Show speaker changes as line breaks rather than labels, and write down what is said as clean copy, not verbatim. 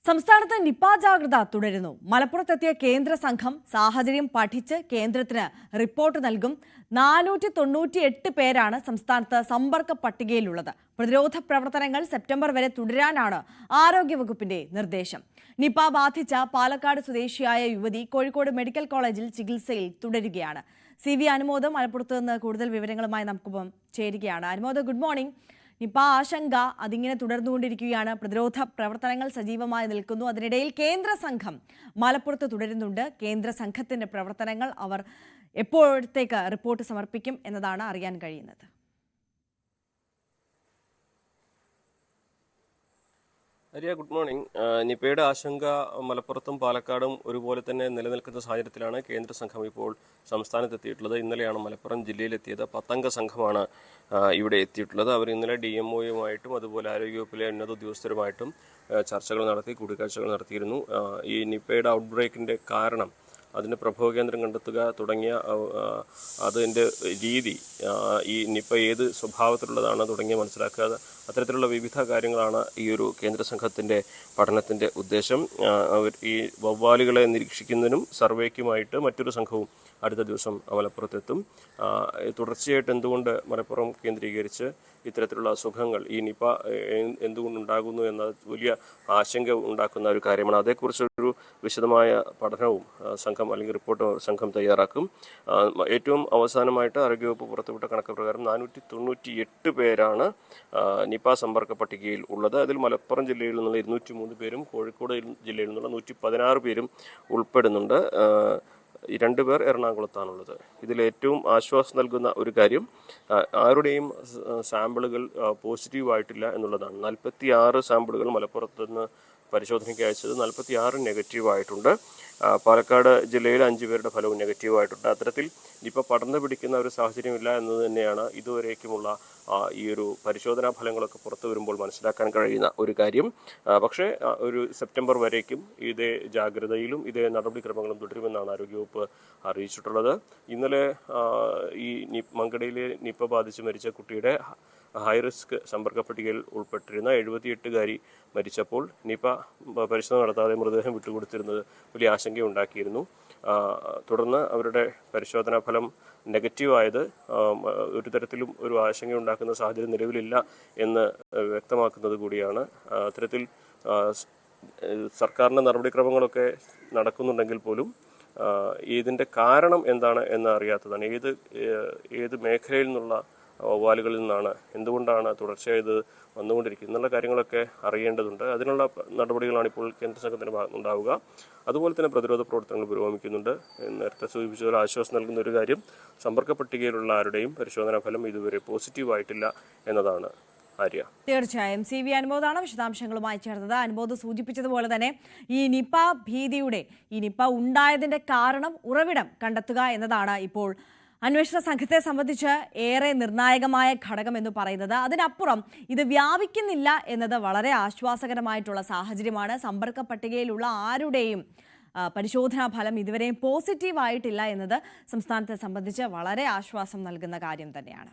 സംസ്ഥാനത്ത് നിപ ജാഗ്രത തുടരുന്നു. മലപ്പുറത്തെത്തിയ കേന്ദ്ര സംഘം സാഹചര്യം പഠിച്ച് കേന്ദ്രത്തിന് റിപ്പോർട്ട് നൽകും. 498 പേരാണ് സംസ്ഥാനത്ത് സമ്പർക്ക പട്ടികയിലുള്ളത്. പ്രതിരോധ പ്രവർത്തനങ്ങൾ സെപ്റ്റംബർ വരെ തുടരാനാണ് ആരോഗ്യവകുപ്പിന്റെ നിർദ്ദേശം. നിപ ബാധിച്ച പാലക്കാട് സ്വദേശിയായ യുവതി കോഴിക്കോട് മെഡിക്കൽ കോളേജിൽ ചികിത്സയിൽ തുടരുകയാണ്. CV അനുമോദ് മലപ്പുറത്ത് നിന്ന് കൂടുതൽ വിവരങ്ങളുമായി നമുക്കൊപ്പം ചേരുകയാണ്. Anumod, good morning. നിപ ആശങ്ക അതിങ്ങനെ തുടർന്നുകൊണ്ടിരിക്കുകയാണ്. പ്രതിരോധ പ്രവർത്തനങ്ങൾ സജീവമായി നിൽക്കുന്നു. അതിനിടയിൽ കേന്ദ്ര സംഘം മലപ്പുറത്ത് തുടരുന്നുണ്ട്. കേന്ദ്ര സംഘത്തിന്റെ പ്രവർത്തനങ്ങൾ അവർ എപ്പോഴത്തേക്ക് റിപ്പോർട്ട് സമർപ്പിക്കും എന്നതാണ് അറിയാൻ കഴിയുന്നത്.
ഹരിയ, ഗുഡ് മോർണിംഗ്. നിപയുടെ ആശങ്ക മലപ്പുറത്തും പാലക്കാടും ഒരുപോലെ തന്നെ നിലനിൽക്കുന്ന സാഹചര്യത്തിലാണ് കേന്ദ്ര സംഘം ഇപ്പോൾ സംസ്ഥാനത്തെത്തിയിട്ടുള്ളത്. ഇന്നലെയാണ് മലപ്പുറം ജില്ലയിലെത്തിയത്. 10 അംഗ സംഘമാണ് ഇവിടെ എത്തിയിട്ടുള്ളത്. അവർ ഇന്നലെ DMOയുമായിട്ടും അതുപോലെ ആരോഗ്യവകുപ്പിലെ ഉന്നത ഉദ്യോഗസ്ഥരുമായിട്ടും ചർച്ചകൾ നടത്തി, കൂടിക്കാഴ്ചകൾ നടത്തിയിരുന്നു. ഈ നിപയുടെ ഔട്ട് ബ്രേക്കിൻ്റെ കാരണം, അതിന് പ്രഭവ കേന്ദ്രം കണ്ടെത്തുക തുടങ്ങിയ അതിൻ്റെ രീതി, ഈ നിപ ഏത് സ്വഭാവത്തിലുള്ളതാണ് തുടങ്ങിയ മനസ്സിലാക്കുക, അത്തരത്തിലുള്ള വിവിധ കാര്യങ്ങളാണ് ഈ ഒരു കേന്ദ്ര സംഘത്തിൻ്റെ പഠനത്തിൻ്റെ ഉദ്ദേശം. അവർ ഈ വവ്വാലുകളെ നിരീക്ഷിക്കുന്നതിനും സർവേക്കുമായിട്ട് മറ്റൊരു സംഘവും അടുത്ത ദിവസം മലപ്പുറത്തെത്തും. തുടർച്ചയായിട്ട് എന്തുകൊണ്ട് മലപ്പുറം കേന്ദ്രീകരിച്ച് ഇത്തരത്തിലുള്ള അസുഖങ്ങൾ, ഈ നിപ എന്തുകൊണ്ടുണ്ടാകുന്നു എന്ന വലിയ ആശങ്ക ഉണ്ടാക്കുന്ന ഒരു കാര്യമാണ്. അതേക്കുറിച്ചൊരു വിശദമായ പഠനവും സംഘം അല്ലെങ്കിൽ റിപ്പോർട്ട് സംഘം തയ്യാറാക്കും. ഏറ്റവും അവസാനമായിട്ട് ആരോഗ്യവകുപ്പ് പുറത്തുവിട്ട കണക്ക് പ്രകാരം 498 പേരാണ് നിപ സമ്പർക്ക പട്ടികയിൽ ഉള്ളത്. അതിൽ മലപ്പുറം ജില്ലയിൽ നിന്നുള്ള 203 പേരും കോഴിക്കോട് ജില്ലയിൽ നിന്നുള്ള 116 പേരും ഉൾപ്പെടുന്നുണ്ട്. 2 പേർ എറണാകുളത്താണുള്ളത്. ഇതിലേറ്റവും ആശ്വാസം നൽകുന്ന ഒരു കാര്യം, ആരുടെയും സാമ്പിളുകൾ പോസിറ്റീവായിട്ടില്ല എന്നുള്ളതാണ്. 46 സാമ്പിളുകൾ മലപ്പുറത്ത് നിന്ന് പരിശോധനയ്ക്ക് അയച്ചത് 46 നെഗറ്റീവായിട്ടുണ്ട്. പാലക്കാട് ജില്ലയിൽ 5 പേരുടെ ഫലവും നെഗറ്റീവായിട്ടുണ്ട്. അത്തരത്തിൽ ഇപ്പോൾ പടർന്നു പിടിക്കുന്ന ഒരു സാഹചര്യമില്ല എന്നത് തന്നെയാണ് ഇതുവരേക്കുമുള്ള ഈ ഒരു പരിശോധനാ ഫലങ്ങളൊക്കെ പുറത്തു വരുമ്പോൾ മനസ്സിലാക്കാൻ കഴിയുന്ന ഒരു കാര്യം. പക്ഷേ ഒരു സെപ്റ്റംബർ വരേക്കും ഇതേ ജാഗ്രതയിലും ഇതേ നടപടിക്രമങ്ങളും തുടരുമെന്നാണ് ആരോഗ്യവകുപ്പ് അറിയിച്ചിട്ടുള്ളത്. ഇന്നലെ ഈ മങ്കടയിലെ നിപ ബാധിച്ച് മരിച്ച കുട്ടിയുടെ ഹൈറിസ്ക് സമ്പർക്ക പട്ടികയിൽ ഉൾപ്പെട്ടിരുന്ന 78-കാരി മരിച്ചപ്പോൾ നിപ പരിശോധന നടത്താതെ മൃതദേഹം വിട്ടുകൊടുത്തിരുന്നത് വലിയ ആശങ്കയുണ്ടാക്കിയിരുന്നു. തുടർന്ന് അവരുടെ പരിശോധനാ ഫലം നെഗറ്റീവായത് ഒരു തരത്തിലും ഒരു ആശങ്കയുണ്ടാക്കുന്ന സാഹചര്യം നിലവിലില്ല എന്ന് വ്യക്തമാക്കുന്നത് കൂടിയാണ്. അത്തരത്തിൽ സർക്കാരിൻ്റെ നടപടിക്രമങ്ങളൊക്കെ നടക്കുന്നുണ്ടെങ്കിൽ പോലും ഇതിൻ്റെ കാരണം എന്താണ് എന്ന് അറിയാത്തതാണ്. ഏത് മേഖലയിൽ നിന്നുള്ള വവ്വാലുകളിൽ നിന്നാണ്, എന്തുകൊണ്ടാണ് തുടർച്ചയായത് വന്നുകൊണ്ടിരിക്കുന്നത് എന്നുള്ള കാര്യങ്ങളൊക്കെ അറിയേണ്ടതുണ്ട്. അതിനുള്ള നടപടികളാണ് ഇപ്പോൾ കേന്ദ്ര സംഘത്തിൻ്റെ ഭാഗത്തുനിന്നുണ്ടാവുക. അതുപോലെ തന്നെ പ്രതിരോധ പ്രവർത്തനങ്ങൾ പുരോഗമിക്കുന്നുണ്ട്. നേരത്തെ സൂചിപ്പിച്ചതുപോലെ ആശ്വാസം നൽകുന്ന ഒരു കാര്യം, സമ്പർക്ക പട്ടികയിലുള്ള ആരുടെയും പരിശോധനാ ഫലം ഇതുവരെ പോസിറ്റീവായിട്ടില്ല എന്നതാണ്. ആര്യ,
തീർച്ചയായും CV അനുമോദാണ് വിശദാംശങ്ങളുമായി ചേർന്നത്. അനുമോദ് സൂചിപ്പിച്ചതുപോലെ തന്നെ ഈ നിപ ഭീതിയുടെ, ഈ നിപ ഉണ്ടായതിന്റെ കാരണം, ഉറവിടം കണ്ടെത്തുക എന്നതാണ് ഇപ്പോൾ അന്വേഷണ സംഘത്തെ സംബന്ധിച്ച് ഏറെ നിർണായകമായ ഘടകം എന്ന് പറയുന്നത്. അതിനപ്പുറം ഇത് വ്യാപിക്കുന്നില്ല എന്നത് വളരെ ആശ്വാസകരമായിട്ടുള്ള സാഹചര്യമാണ്. സമ്പർക്ക പട്ടികയിലുള്ള ആരുടെയും പരിശോധനാ ഫലം ഇതുവരെയും പോസിറ്റീവ് ആയിട്ടില്ല എന്നത് സംസ്ഥാനത്തെ സംബന്ധിച്ച് വളരെ ആശ്വാസം നൽകുന്ന കാര്യം തന്നെയാണ്.